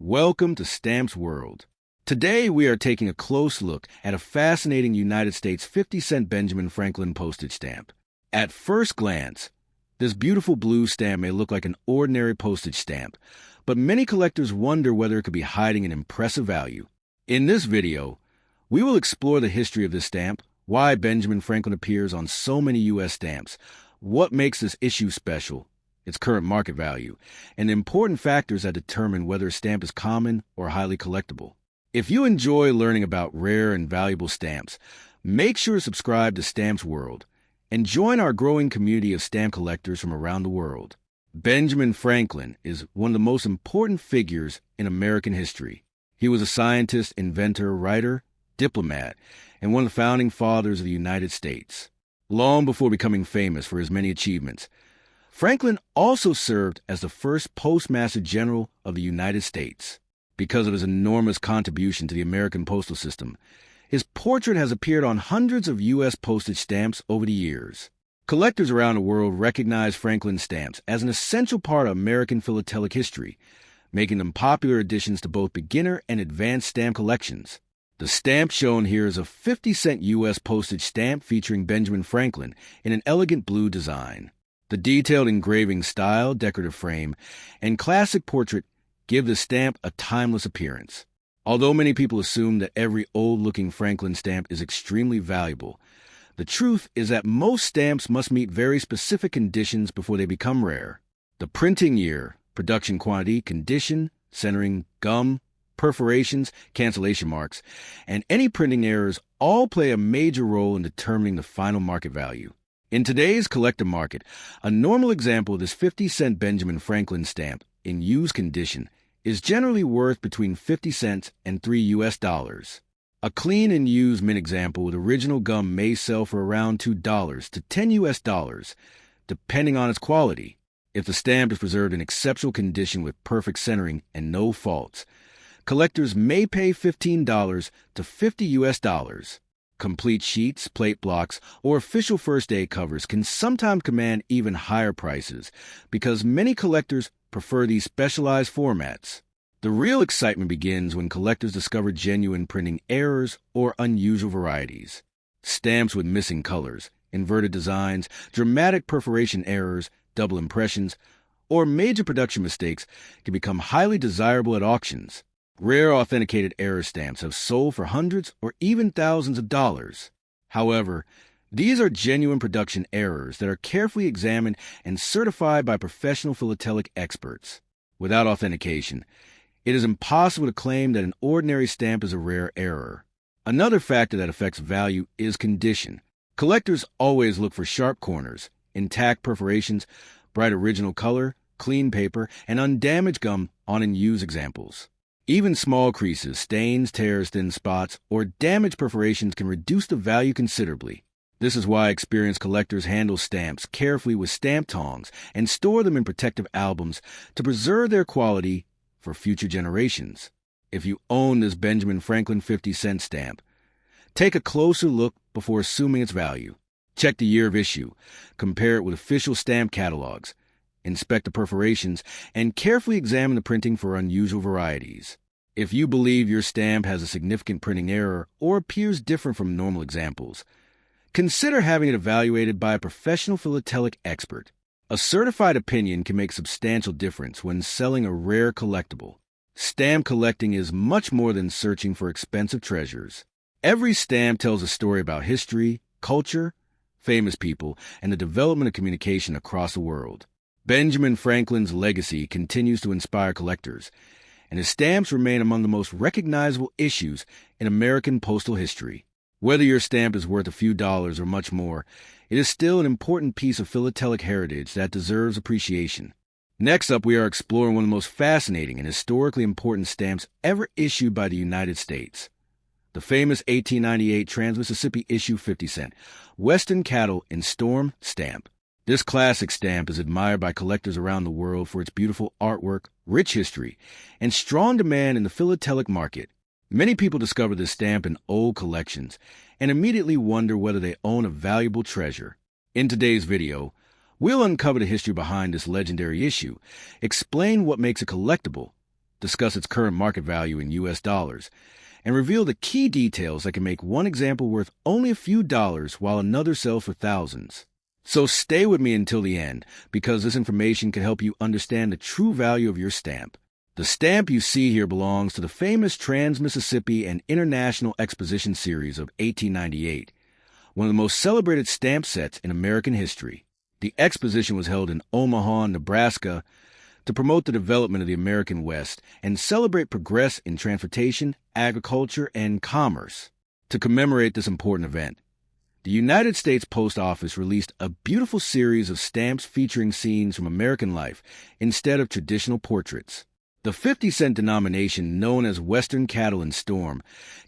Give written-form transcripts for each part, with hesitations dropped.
Welcome to Stamps World. Today we are taking a close look at a fascinating United States 50-cent Benjamin Franklin postage stamp. At first glance, this beautiful blue stamp may look like an ordinary postage stamp, but many collectors wonder whether it could be hiding an impressive value. In this video, we will explore the history of this stamp, why Benjamin Franklin appears on so many U.S. stamps, what makes this issue special, its current market value, and the important factors that determine whether a stamp is common or highly collectible. If you enjoy learning about rare and valuable stamps, make sure to subscribe to Stamps World and join our growing community of stamp collectors from around the world. Benjamin Franklin is one of the most important figures in American history. He was a scientist, inventor, writer, diplomat, and one of the founding fathers of the United States. Long before becoming famous for his many achievements, Franklin also served as the first Postmaster General of the United States. Because of his enormous contribution to the American postal system, his portrait has appeared on hundreds of U.S. postage stamps over the years. Collectors around the world recognize Franklin stamps as an essential part of American philatelic history, making them popular additions to both beginner and advanced stamp collections. The stamp shown here is a 50-cent U.S. postage stamp featuring Benjamin Franklin in an elegant blue design. The detailed engraving style, decorative frame, and classic portrait give the stamp a timeless appearance. Although many people assume that every old-looking Franklin stamp is extremely valuable, the truth is that most stamps must meet very specific conditions before they become rare. The printing year, production quantity, condition, centering, gum, perforations, cancellation marks, and any printing errors all play a major role in determining the final market value. In today's collector market, a normal example of this 50-cent Benjamin Franklin stamp in used condition is generally worth between 50 cents and $3. A clean and used mint example with original gum may sell for around $2 to $10, depending on its quality. If the stamp is preserved in exceptional condition with perfect centering and no faults, collectors may pay $15 to $50. Complete sheets, plate blocks, or official first aid covers can sometimes command even higher prices because many collectors prefer these specialized formats. The real excitement begins when collectors discover genuine printing errors or unusual varieties. Stamps with missing colors, inverted designs, dramatic perforation errors, double impressions, or major production mistakes can become highly desirable at auctions. Rare authenticated error stamps have sold for hundreds or even thousands of dollars. However, these are genuine production errors that are carefully examined and certified by professional philatelic experts. Without authentication, it is impossible to claim that an ordinary stamp is a rare error. Another factor that affects value is condition. Collectors always look for sharp corners, intact perforations, bright original color, clean paper, and undamaged gum on in-use examples. Even small creases, stains, tears, thin spots, or damaged perforations can reduce the value considerably. This is why experienced collectors handle stamps carefully with stamp tongs and store them in protective albums to preserve their quality for future generations. If you own this Benjamin Franklin 50-cent stamp, take a closer look before assuming its value. Check the year of issue, compare it with official stamp catalogs, inspect the perforations, and carefully examine the printing for unusual varieties. If you believe your stamp has a significant printing error or appears different from normal examples, consider having it evaluated by a professional philatelic expert. A certified opinion can make a substantial difference when selling a rare collectible. Stamp collecting is much more than searching for expensive treasures. Every stamp tells a story about history, culture, famous people, and the development of communication across the world. Benjamin Franklin's legacy continues to inspire collectors, and his stamps remain among the most recognizable issues in American postal history. Whether your stamp is worth a few dollars or much more, it is still an important piece of philatelic heritage that deserves appreciation. Next up, we are exploring one of the most fascinating and historically important stamps ever issued by the United States. The famous 1898 Trans-Mississippi issue 50-cent Western Cattle in Storm stamp. This classic stamp is admired by collectors around the world for its beautiful artwork, rich history, and strong demand in the philatelic market. Many people discover this stamp in old collections and immediately wonder whether they own a valuable treasure. In today's video, we'll uncover the history behind this legendary issue, explain what makes it collectible, discuss its current market value in US dollars, and reveal the key details that can make one example worth only a few dollars while another sells for thousands. So stay with me until the end, because this information can help you understand the true value of your stamp. The stamp you see here belongs to the famous Trans-Mississippi and International Exposition Series of 1898, one of the most celebrated stamp sets in American history. The exposition was held in Omaha, Nebraska, to promote the development of the American West and celebrate progress in transportation, agriculture, and commerce. To commemorate this important event, the United States Post Office released a beautiful series of stamps featuring scenes from American life instead of traditional portraits. The 50-cent denomination, known as Western Cattle in Storm,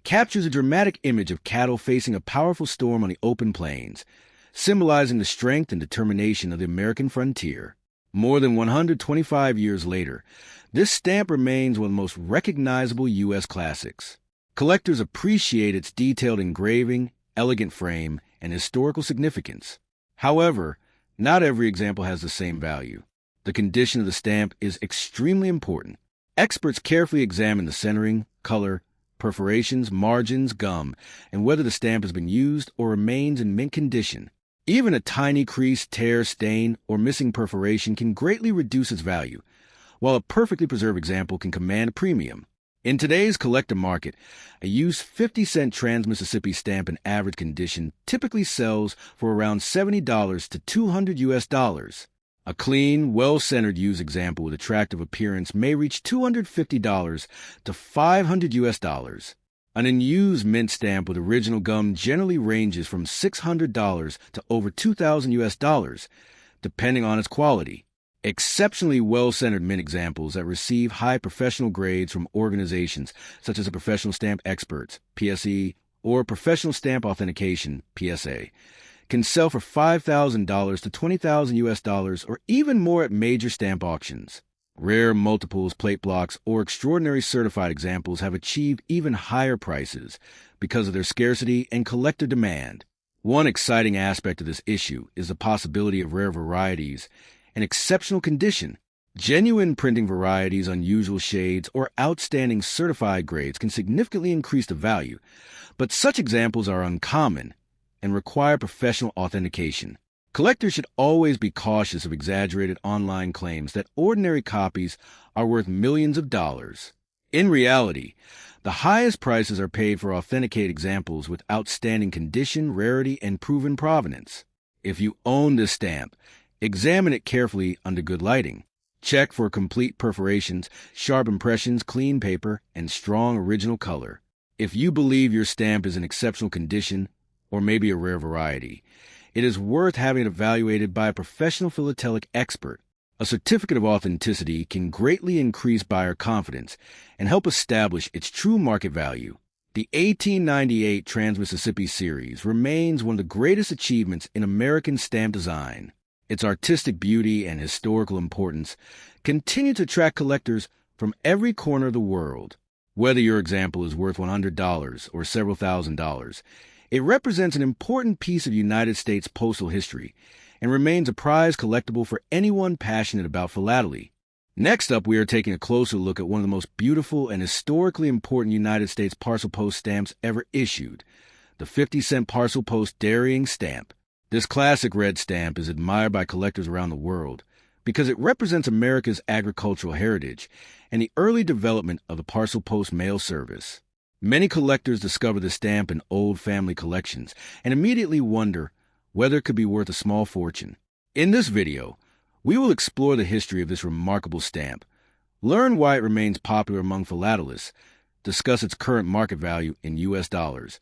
captures a dramatic image of cattle facing a powerful storm on the open plains, symbolizing the strength and determination of the American frontier. More than 125 years later, this stamp remains one of the most recognizable U.S. classics. Collectors appreciate its detailed engraving, elegant frame, and historical significance. However, not every example has the same value. The condition of the stamp is extremely important. Experts carefully examine the centering, color, perforations, margins, gum, and whether the stamp has been used or remains in mint condition. Even a tiny crease, tear, stain, or missing perforation can greatly reduce its value, while a perfectly preserved example can command a premium. In today's collector market, a used 50-cent Trans-Mississippi stamp in average condition typically sells for around $70 to $200 US. A clean, well-centered used example with attractive appearance may reach $250 to $500 US. An unused mint stamp with original gum generally ranges from $600 to over $2,000 US, depending on its quality. Exceptionally well-centered mint examples that receive high professional grades from organizations such as the Professional Stamp Experts, PSE, or Professional Stamp Authentication, PSA, can sell for $5,000 to $20,000 US or even more at major stamp auctions. Rare multiples, plate blocks, or extraordinary certified examples have achieved even higher prices because of their scarcity and collector demand. One exciting aspect of this issue is the possibility of rare varieties in exceptional condition. Genuine printing varieties, unusual shades, or outstanding certified grades can significantly increase the value, but such examples are uncommon and require professional authentication. Collectors should always be cautious of exaggerated online claims that ordinary copies are worth millions of dollars. In reality, the highest prices are paid for authenticated examples with outstanding condition, rarity, and proven provenance. If you own this stamp, examine it carefully under good lighting. Check for complete perforations, sharp impressions, clean paper, and strong original color. If you believe your stamp is in exceptional condition, or maybe a rare variety, it is worth having it evaluated by a professional philatelic expert. A certificate of authenticity can greatly increase buyer confidence and help establish its true market value. The 1898 Trans-Mississippi series remains one of the greatest achievements in American stamp design. Its artistic beauty and historical importance continue to attract collectors from every corner of the world. Whether your example is worth $100 or several $1,000s, it represents an important piece of United States postal history and remains a prized collectible for anyone passionate about philately. Next up, we are taking a closer look at one of the most beautiful and historically important United States parcel post stamps ever issued, the 50-cent parcel post dairying stamp. This classic red stamp is admired by collectors around the world because it represents America's agricultural heritage and the early development of the parcel post mail service. Many collectors discover the stamp in old family collections and immediately wonder whether it could be worth a small fortune. In this video, we will explore the history of this remarkable stamp, learn why it remains popular among philatelists, discuss its current market value in US dollars,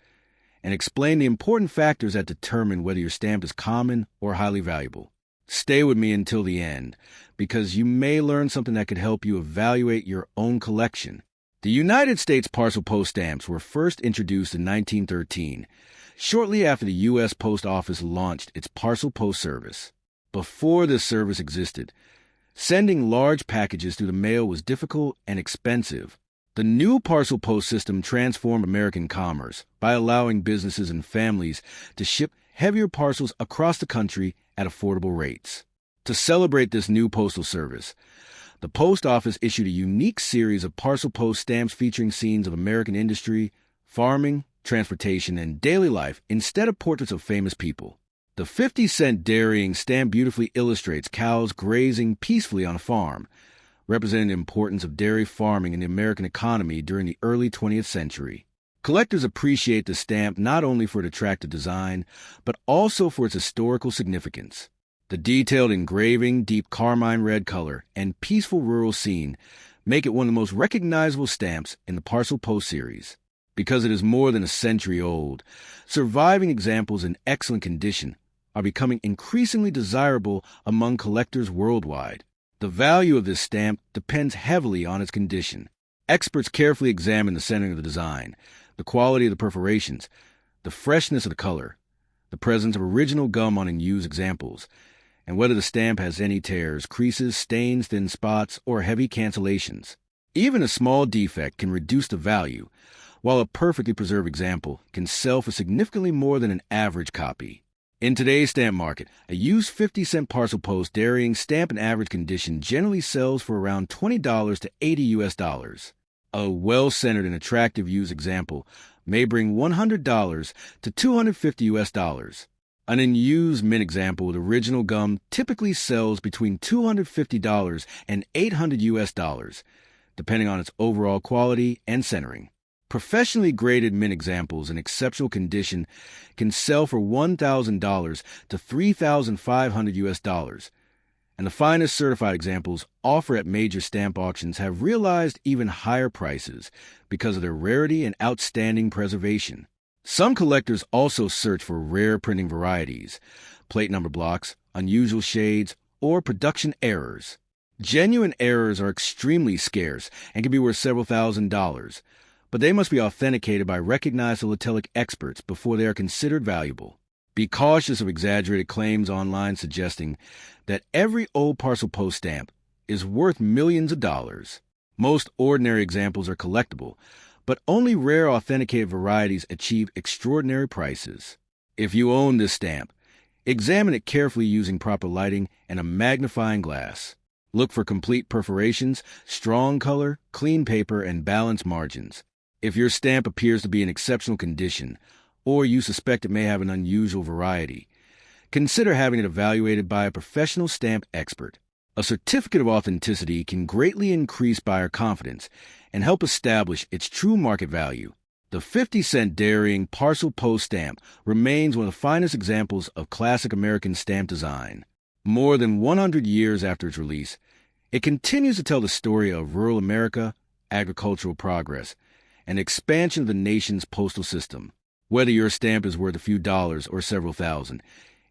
and explain the important factors that determine whether your stamp is common or highly valuable. Stay with me until the end, because you may learn something that could help you evaluate your own collection. The United States parcel post stamps were first introduced in 1913, shortly after the U.S. Post Office launched its parcel post service. Before this service existed, sending large packages through the mail was difficult and expensive. The new parcel post system transformed American commerce by allowing businesses and families to ship heavier parcels across the country at affordable rates. To celebrate this new postal service, the post office issued a unique series of parcel post stamps featuring scenes of American industry, farming, transportation, and daily life instead of portraits of famous people. The 50-cent dairying stamp beautifully illustrates cows grazing peacefully on a farm, representing the importance of dairy farming in the American economy during the early 20th century. Collectors appreciate the stamp not only for its attractive design, but also for its historical significance. The detailed engraving, deep carmine red color, and peaceful rural scene make it one of the most recognizable stamps in the Parcel Post series. Because it is more than a century old, surviving examples in excellent condition are becoming increasingly desirable among collectors worldwide. The value of this stamp depends heavily on its condition. Experts carefully examine the centering of the design, the quality of the perforations, the freshness of the color, the presence of original gum on in-use examples, and whether the stamp has any tears, creases, stains, thin spots, or heavy cancellations. Even a small defect can reduce the value, while a perfectly preserved example can sell for significantly more than an average copy. In today's stamp market, a used 50-cent parcel post dairying stamp in average condition generally sells for around $20 to $80. A well-centered and attractive used example may bring $100 to $250. An unused mint example with original gum typically sells between $250 and $800, depending on its overall quality and centering. Professionally graded mint examples in exceptional condition can sell for $1,000 to $3,500, and the finest certified examples offered at major stamp auctions have realized even higher prices because of their rarity and outstanding preservation. Some collectors also search for rare printing varieties, plate number blocks, unusual shades, or production errors. Genuine errors are extremely scarce and can be worth several $1,000s, but they must be authenticated by recognized philatelic experts before they are considered valuable. Be cautious of exaggerated claims online suggesting that every old parcel post stamp is worth millions of dollars. Most ordinary examples are collectible, but only rare authenticated varieties achieve extraordinary prices. If you own this stamp, examine it carefully using proper lighting and a magnifying glass. Look for complete perforations, strong color, clean paper, and balanced margins. If your stamp appears to be in exceptional condition, or you suspect it may have an unusual variety, consider having it evaluated by a professional stamp expert. A certificate of authenticity can greatly increase buyer confidence and help establish its true market value. The 50-cent dairying parcel post stamp remains one of the finest examples of classic American stamp design. More than 100 years after its release, it continues to tell the story of rural America, agricultural progress, and expansion of the nation's postal system. Whether your stamp is worth a few dollars or several thousand,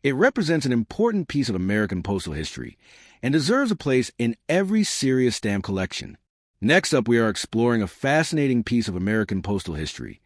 it represents an important piece of American postal history and deserves a place in every serious stamp collection. Next up, we are exploring a fascinating piece of American postal history,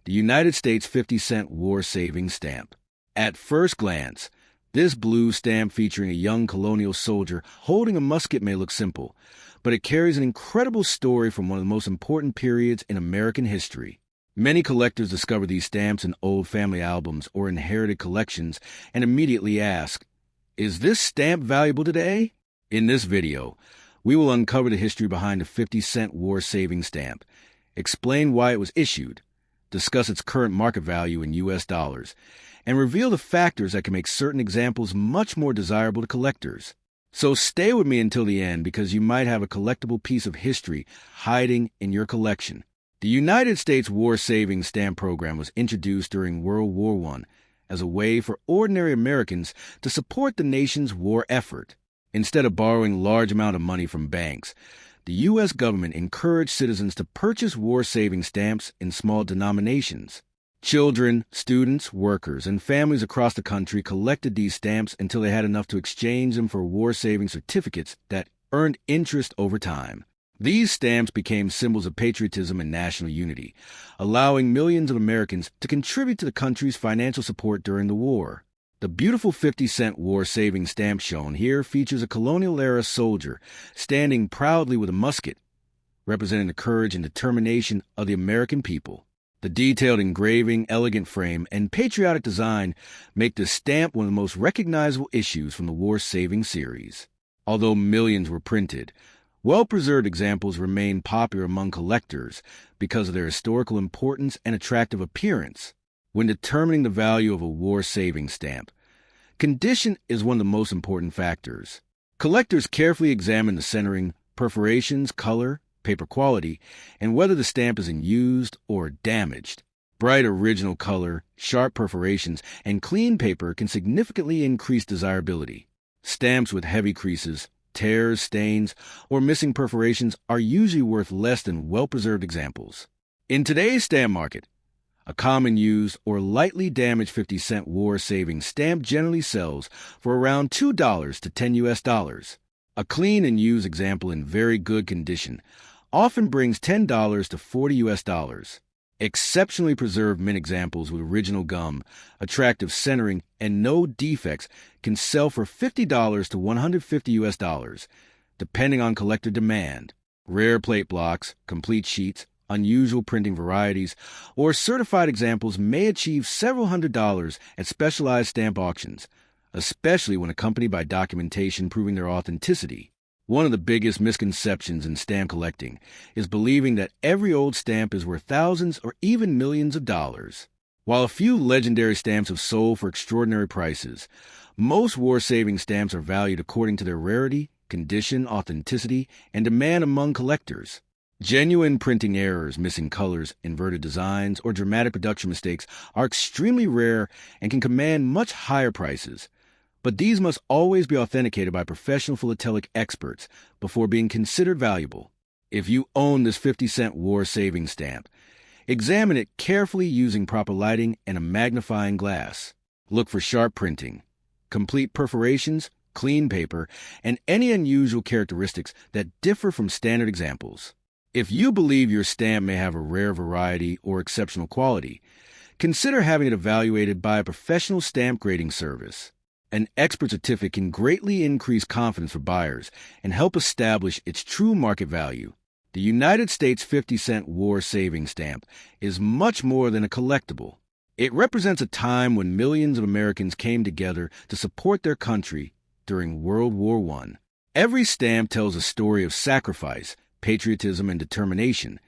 the United States 50-cent war-saving stamp. At first glance, this blue stamp featuring a young colonial soldier holding a musket may look simple, but it carries an incredible story from one of the most important periods in American history. Many collectors discover these stamps in old family albums or inherited collections and immediately ask, is this stamp valuable today? In this video, we will uncover the history behind the 50-cent war-saving stamp, explain why it was issued, discuss its current market value in U.S. dollars, and reveal the factors that can make certain examples much more desirable to collectors. So stay with me until the end because you might have a collectible piece of history hiding in your collection. The United States War-Saving Stamp Program was introduced during World War I as a way for ordinary Americans to support the nation's war effort. Instead of borrowing large amounts of money from banks, the U.S. government encouraged citizens to purchase war-saving stamps in small denominations. Children, students, workers, and families across the country collected these stamps until they had enough to exchange them for war-saving certificates that earned interest over time. These stamps became symbols of patriotism and national unity, allowing millions of Americans to contribute to the country's financial support during the war. The beautiful 50-cent war-saving stamp shown here features a colonial-era soldier standing proudly with a musket, representing the courage and determination of the American people. The detailed engraving, elegant frame, and patriotic design make this stamp one of the most recognizable issues from the war-saving series. Although millions were printed, Well-preserved examples remain popular among collectors because of their historical importance and attractive appearance. When determining the value of a war-saving stamp, condition is one of the most important factors. Collectors carefully examine the centering, perforations, color, paper quality, and whether the stamp is in used or damaged. Bright original color, sharp perforations, and clean paper can significantly increase desirability. Stamps with heavy creases, tears, stains, or missing perforations are usually worth less than well-preserved examples. In today's stamp market, a common used or lightly damaged 50-cent war-saving stamp generally sells for around $2 to $10. A clean and used example in very good condition often brings $10 to $40. Exceptionally preserved mint examples with original gum, attractive centering, and no defects can sell for $50 to $150, depending on collector demand. Rare plate blocks, complete sheets, unusual printing varieties, or certified examples may achieve several $100s at specialized stamp auctions, especially when accompanied by documentation proving their authenticity. One of the biggest misconceptions in stamp collecting is believing that every old stamp is worth thousands or even millions of dollars. While a few legendary stamps have sold for extraordinary prices, most war-saving stamps are valued according to their rarity, condition, authenticity, and demand among collectors. Genuine printing errors, missing colors, inverted designs, or dramatic production mistakes are extremely rare and can command much higher prices. But these must always be authenticated by professional philatelic experts before being considered valuable. If you own this 50-cent war-saving stamp, examine it carefully using proper lighting and a magnifying glass. Look for sharp printing, complete perforations, clean paper, and any unusual characteristics that differ from standard examples. If you believe your stamp may have a rare variety or exceptional quality, consider having it evaluated by a professional stamp grading service. An expert certificate can greatly increase confidence for buyers and help establish its true market value. The United States 50-cent war-saving stamp is much more than a collectible. It represents a time when millions of Americans came together to support their country during World War I. Every stamp tells a story of sacrifice, patriotism, and determination,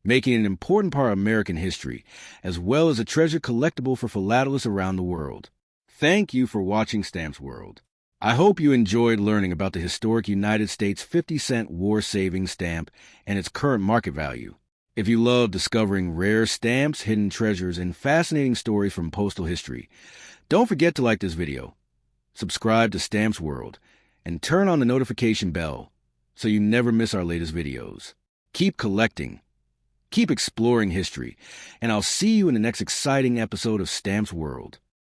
making it an important part of American history, as well as a treasured collectible for philatelists around the world. Thank you for watching Stamps World. I hope you enjoyed learning about the historic United States 50-cent war-saving stamp and its current market value. If you love discovering rare stamps, hidden treasures, and fascinating stories from postal history, don't forget to like this video, subscribe to Stamps World, and turn on the notification bell so you never miss our latest videos. Keep collecting, keep exploring history, and I'll see you in the next exciting episode of Stamps World.